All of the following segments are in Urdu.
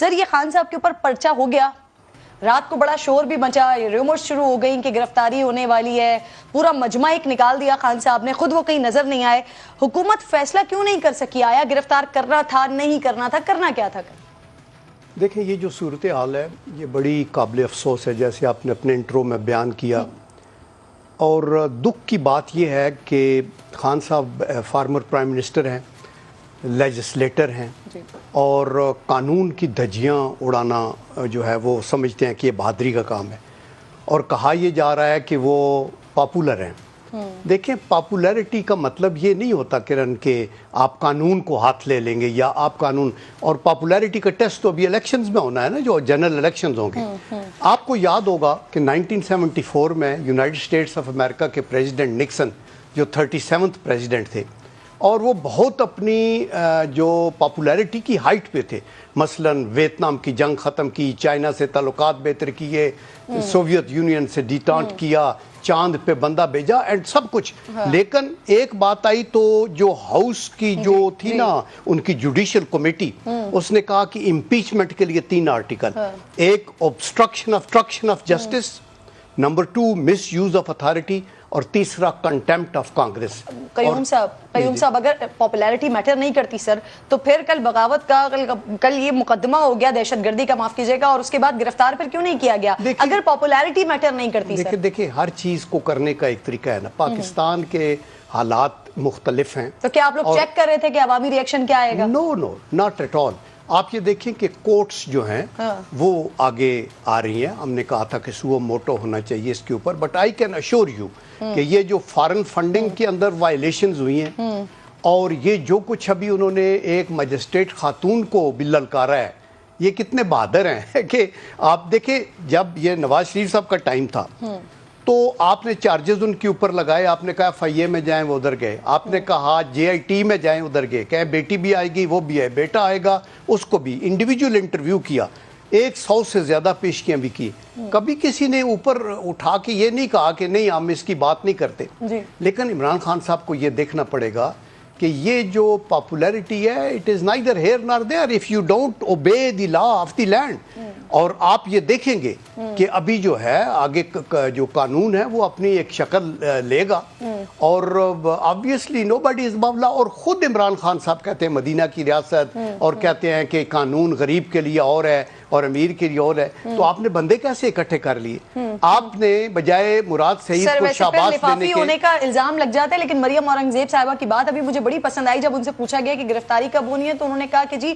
سر یہ خان صاحب کے اوپر پرچہ ہو گیا, رات کو بڑا شور بھی مچا, ریومرز شروع ہو گئی کہ گرفتاری ہونے والی ہے, پورا مجمع ایک نکال دیا خان صاحب نے, خود وہ کہیں نظر نہیں آئے. حکومت فیصلہ کیوں نہیں کر سکی؟ آیا گرفتار کرنا تھا, نہیں کرنا تھا, کرنا کیا تھا؟ دیکھیں یہ جو صورتحال ہے یہ بڑی قابل افسوس ہے, جیسے آپ نے اپنے انٹرو میں بیان کیا, اور دکھ کی بات یہ ہے کہ خان صاحب فارمر پرائم منسٹر ہیں, لیجسلیٹر ہیں, اور قانون کی دھجیاں اڑانا جو ہے وہ سمجھتے ہیں کہ یہ بہادری کا کام ہے, اور کہا یہ جا رہا ہے کہ وہ پاپولر ہیں. دیکھیں پاپولیرٹی کا مطلب یہ نہیں ہوتا کرن کہ آپ قانون کو ہاتھ لے لیں گے یا آپ قانون, اور پاپولیرٹی کا ٹیسٹ تو ابھی الیکشنز میں ہونا ہے نا, جو جنرل الیکشنز ہوں گے. آپ کو یاد ہوگا کہ 1974 میں یونائٹڈ اسٹیٹس آف امریکہ کے پریزیڈنٹ نکسن جو 37th پریزیڈنٹ تھے, اور وہ بہت اپنی جو پاپولیرٹی کی ہائٹ پہ تھے, مثلاً ویتنام کی جنگ ختم کی, چائنا سے تعلقات بہتر کیے, سوویت یونین سے ڈیٹانٹ کیا, چاند پہ بندہ بھیجا اینڈ سب کچھ. لیکن ایک بات آئی تو جو ہاؤس کی جو تھی نا ان کی جوڈیشل کمیٹی, اس نے کہا کہ امپیچمنٹ کے لیے 3 آرٹیکل, ایک obstruction of justice, number 2 miss use of authority, اور تیسرا کنٹیمپٹ آف کانگریس. قیوم صاحب اگر پاپولیرٹی میٹر نہیں کرتی سر, تو پھر کل بغاوت کا, کل یہ مقدمہ ہو گیا دہشت گردی کا, معاف کیجیے گا, اور اس کے بعد گرفتار پھر کیوں نہیں کیا گیا اگر پاپولیرٹی میٹر نہیں کرتی سر؟ دیکھیں ہر چیز کو کرنے کا ایک طریقہ ہے نا, پاکستان کے حالات مختلف ہیں. تو کیا آپ لوگ چیک کر رہے تھے کہ عوامی ری ایکشن کیا آئے گا؟ نو ناٹ ایٹ آل. آپ یہ دیکھیں کہ کورٹس جو ہیں وہ آگے آ رہی ہیں. ہم نے کہا تھا کہ سو موٹو ہونا چاہیے اس کے اوپر, but I can assure you کہ یہ جو فارن فنڈنگ کے اندر وائلیشنز ہوئی ہیں, اور یہ جو کچھ ابھی انہوں نے ایک مجسٹریٹ خاتون کو بل للکارا ہے, یہ کتنے بہادر ہیں کہ آپ دیکھیں جب یہ نواز شریف صاحب کا ٹائم تھا تو آپ نے چارجز ان کے اوپر لگائے, آپ نے کہا FIA میں جائیں وہ ادھر گئے, آپ نے کہا JIT میں جائیں ادھر گئے, کہیں بیٹی بھی آئے گی وہ بھی ہے, بیٹا آئے گا اس کو بھی, انڈیویجول انٹرویو کیا, 100 سے زیادہ پیشکیاں بھی کی. کبھی کسی نے اوپر اٹھا کے یہ نہیں کہا کہ نہیں ہم اس کی بات نہیں کرتے. لیکن عمران خان صاحب کو یہ دیکھنا پڑے گا کہ یہ جو پاپولیرٹی ہے it is neither here nor there if you don't obey the law of the land. اور آپ یہ دیکھیں گے کہ ابھی جو ہے آگے جو قانون ہے وہ اپنی ایک شکل لے گا, اور obviously nobody is above law. اور خود عمران خان صاحب کہتے ہیں مدینہ کی ریاست, اور کہتے ہیں کہ قانون غریب کے لیے اور ہے اور امیر کے لیے اور ہے. تو آپ نے بندے کیسے اکٹھے کر لیے؟ آپ نے بجائے مراد سعید کو شاباش دینے کے ہونے کا الزام لگ جاتا ہے. لیکن مریم اورنگزیب صاحبہ کی بات ابھی مجھے بڑی پسند آئی, جب ان سے پوچھا گیا کہ گرفتاری کب ہونی ہے تو انہوں نے کہا کہ جی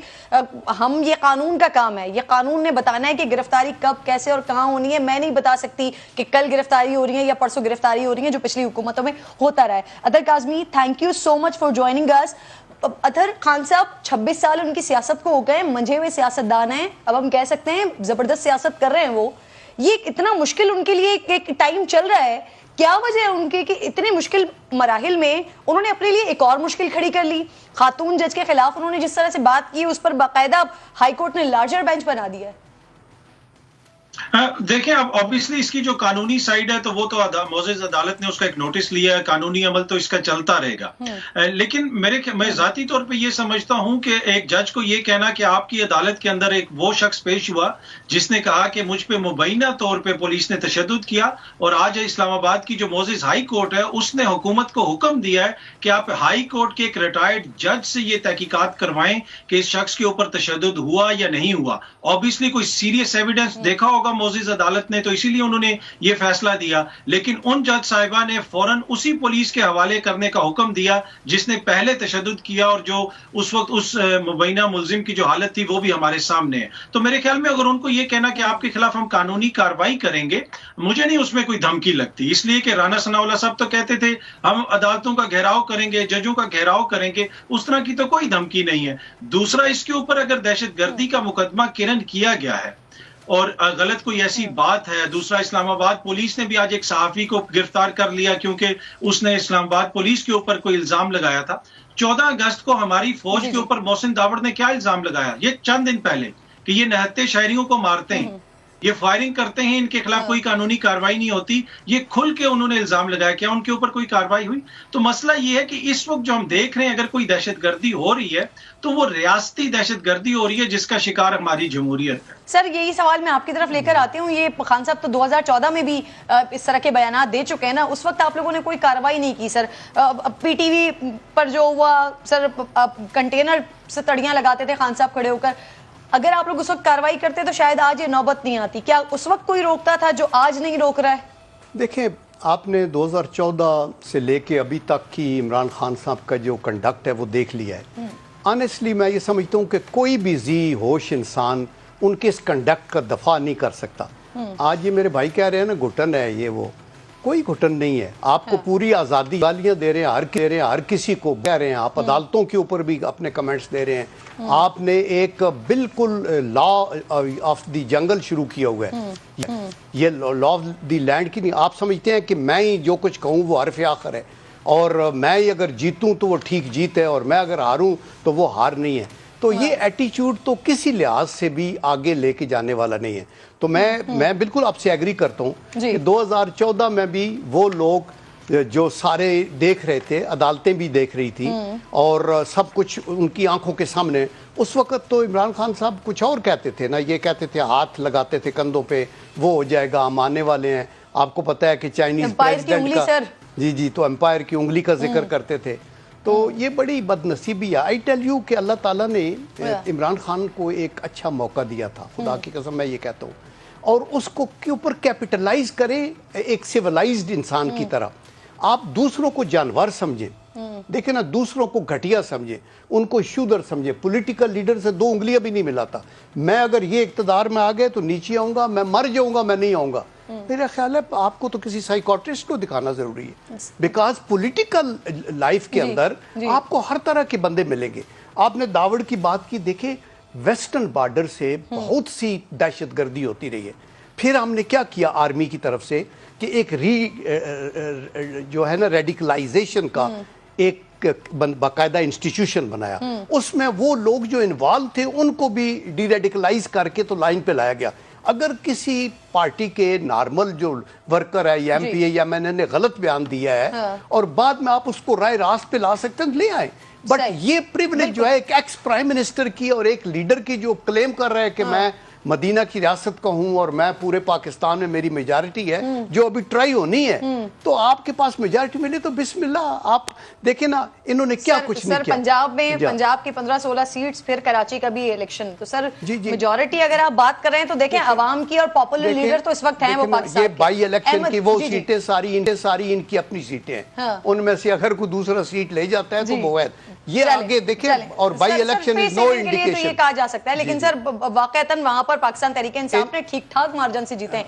ہم, یہ قانون کا کام ہے, یہ قانون نے بتانا ہے کہ گرفتاری کب, کیسے اور کہاں ہونی ہے. میں نہیں بتا سکتی کہ کل گرفتاری ہو رہی ہے یا پرسوں گرفتاری ہو رہی ہے, جو پچھلی حکومتوں میں ہوتا رہا ہے. Athar Kazmi, thank you so much for joining us. Athar Khan Sahab 26 سال ان کی سیاست کو ہو گئے, منجھے ہوئے سیاست دان ہیں, اب ہم کہہ سکتے ہیں زبردست سیاست کر رہے ہیں وہ. یہ اتنا مشکل ان کے لیے ایک ٹائم چل رہا ہے, کیا وجہ ہے ان کے کہ اتنے مشکل مراحل میں انہوں نے اپنے لیے ایک اور مشکل کھڑی کر لی؟ خاتون جج کے خلاف انہوں نے جس طرح سے بات کی اس پر باقاعدہ ہائی کورٹ نے لارجر بینچ بنا دیا ہے. دیکھیں اب obviously اس کی جو قانونی سائیڈ ہے تو وہ تو معزز عدالت نے اس کا ایک نوٹس لیا ہے, قانونی عمل تو اس کا چلتا رہے گا. لیکن میں ذاتی طور پہ یہ سمجھتا ہوں کہ ایک جج کو یہ کہنا کہ آپ کی عدالت کے اندر ایک وہ شخص پیش ہوا جس نے کہا کہ مجھ پہ مبینہ طور پہ پولیس نے تشدد کیا, اور آج اسلام آباد کی جو معزز ہائی کورٹ ہے اس نے حکومت کو حکم دیا ہے کہ آپ ہائی کورٹ کے ایک ریٹائرڈ جج سے یہ تحقیقات کروائیں کہ اس شخص کے اوپر تشدد ہوا یا نہیں ہوا. obviously کوئی سیریس ایویڈنس دیکھا ہوگا معزز عدالت نے, تو اسی لیے انہوں نے یہ فیصلہ دیا. لیکن ان جج صاحبہ نے فوراً اسی پولیس کے حوالے کرنے کا حکم دیا جس نے پہلے تشدد کیا, اور جو اس وقت اس مبینہ ملزم کی جو حالت تھی وہ بھی ہمارے سامنے ہے. تو میرے خیال میں اگر ان کو یہ کہنا کہ آپ کے خلاف ہم قانونی کارروائی کریں گے, مجھے نہیں اس میں کوئی دھمکی لگتی, اس لیے کہ رانا ثناء اللہ صاحب تو کہتے تھے ہم عدالتوں کا گھیراؤ کریں گے, ججوں کا گھیراؤ کریں گے, اس طرح کی تو کوئی دھمکی نہیں ہے. دوسرا, اس کے اوپر اگر دہشت گردی کا مقدمہ کرن کیا گیا ہے اور غلط کوئی ایسی بات ہے. دوسرا, اسلام آباد پولیس نے بھی آج ایک صحافی کو گرفتار کر لیا کیونکہ اس نے اسلام آباد پولیس کے اوپر کوئی الزام لگایا تھا. 14 اگست کو ہماری فوج کے اوپر محسن داوڑ نے کیا الزام لگایا, یہ چند دن پہلے, کہ یہ نہتے شہریوں کو مارتے ہیں. یہ فائرنگ کرتے ہیں، ان کے خلاف کوئی قانونی کارروائی نہیں ہوتی، یہ کھل کے انہوں نے الزام لگایا، کیا ان کے اوپر کوئی کارروائی ہوئی؟ تو مسئلہ یہ ہے کہ اس وقت جو ہم دیکھ رہے ہیں اگر کوئی دہشت گردی ہو رہی ہے تو وہ ریاستی دہشت گردی ہو رہی ہے جس کا شکار ہماری جمہوریت ہے۔ سر یہی سوال میں آپ کی طرف لے کر آتی ہوں، یہ خان صاحب تو 2014 میں بھی اس طرح کے بیانات دے چکے ہیں نا، اس وقت آپ لوگوں نے کوئی کارروائی نہیں کی سر، پی ٹی وی پر جو ہوا سر کنٹینر سے تڑیاں لگاتے تھے خان صاحب کھڑے ہو کر، اگر آپ لوگ اس وقت کارروائی کرتے تو شاید آج یہ نوبت نہیں آتی، کیا اس وقت کوئی روکتا تھا جو آج نہیں روک رہا ہے؟ دیکھیں آپ نے 2014 سے لے کے ابھی تک کی عمران خان صاحب کا جو کنڈکٹ ہے وہ دیکھ لیا ہے۔ آنیسٹلی میں یہ سمجھتا ہوں کہ کوئی بھی ذی ہوش انسان ان کے اس کنڈکٹ کا دفاع نہیں کر سکتا۔ آج یہ میرے بھائی کہہ رہے ہیں نا گھٹن ہے، یہ وہ کوئی گھٹن نہیں ہے، آپ کو پوری آزادی، گالیاں دے رہے ہیں ہر کسی کو کہہ رہے ہیں، آپ عدالتوں کے اوپر بھی اپنے کمنٹس دے رہے ہیں، آپ نے ایک بالکل لا آف دی جنگل شروع کیا ہوا ہے، یہ لا آف دی لینڈ کی نہیں، آپ سمجھتے ہیں کہ میں ہی جو کچھ کہوں وہ حرف آخر ہے، اور میں ہی اگر جیتوں تو وہ ٹھیک جیت ہے اور میں اگر ہاروں تو وہ ہار نہیں ہے، تو یہ ایٹیچیوڈ تو کسی لحاظ سے بھی آگے لے کے جانے والا نہیں ہے۔ تو میں بالکل آپ سے ایگری کرتا ہوں کہ 2014 میں بھی وہ لوگ جو سارے دیکھ رہے تھے، عدالتیں بھی دیکھ رہی تھی اور سب کچھ ان کی آنکھوں کے سامنے، اس وقت تو عمران خان صاحب کچھ اور کہتے تھے نا، یہ کہتے تھے ہاتھ لگاتے تھے کندھوں پہ، وہ ہو جائے گا، ہم آنے والے ہیں، آپ کو پتہ ہے کہ چائنیز پریزیڈنٹ کا جی تو امپائر کی انگلی کا ذکر کرتے تھے، تو یہ بڑی بدنصیبی ہے۔ آئی ٹیل یو کہ اللہ تعالیٰ نے عمران خان کو ایک اچھا موقع دیا تھا، خدا کی قسم میں یہ کہتا ہوں، اور اس کو کے اوپر کیپٹلائز کریں ایک سیولائزڈ انسان کی طرح۔ آپ دوسروں کو جانور سمجھیں، دیکھیں نا، دوسروں کو گھٹیا سمجھیں، ان کو شودر سمجھیں۔ پولیٹیکل لیڈر سے 2 انگلیاں بھی نہیں ملاتا، میں اگر یہ اقتدار میں آ گئے تو نیچے آؤں گا، میں مر جاؤں گا، میں نہیں آؤں گا۔ میرا خیال ہے آپ کو تو کسی سائیکاٹرسٹ کو دکھانا ضروری ہے، بیکاز پولیٹیکل لائف کے اندر آپ کو ہر طرح کے بندے ملیں گے۔ آپ نے داوڑ کی بات کی، دیکھیں ویسٹرن بارڈر سے بہت سی دہشت گردی ہوتی رہی ہے، پھر ہم نے کیا کیا آرمی کی طرف سے کہ ایک جو ہے نا ریڈیکلائزیشن کا ایک باقاعدہ انسٹیٹیوشن بنایا، اس میں وہ لوگ جو انوالو تھے ان کو بھی ڈی ریڈیکلائز کر کے تو لائن پہ لایا گیا۔ اگر کسی پارٹی کے نارمل جو ورکر ہے یا ایم پی اے یا میں نے غلط بیان دیا ہے اور بعد میں آپ اس کو رائے راست پہ لا سکتے ہیں، لے آئیں، بٹ یہ پریولیج جو ہے ایک ایکس پرائم منسٹر کی اور ایک لیڈر کی جو کلیم کر رہا ہے کہ میں مدینہ کی ریاست کا ہوں اور میں پورے پاکستان میں میری میجارٹی ہے جو ابھی ٹرائی ہونی ہے، تو آپ کے پاس میجارٹی ملے تو بسم اللہ۔ آپ دیکھیں نا انہوں نے کیا کچھ نہیں کیا۔ سر پنجاب میں پنجاب کی 15-16 سیٹس، پھر کراچی کا بھی الیکشن، تو سر میجورٹی اگر آپ بات کر رہے ہیں تو دیکھیں عوام کی اور پاپولر لیڈر تو اس وقت ہیں وہ پاکستان یہ بائی الیکشن کی وہ سیٹیں ساری ان کی اپنی سیٹیں ہیں، ان میں سے اگر کوئی دوسرا سیٹ لے جاتا ہے تو وہ ہے یہ آگے دیکھیں، اور by election is no indication. یہ کہا جا سکتا ہے، لیکن سر واقعتاً وہاں پر پاکستان تحریک انصاف نے ٹھیک ٹھاک مارجن سے جیتے ہیں۔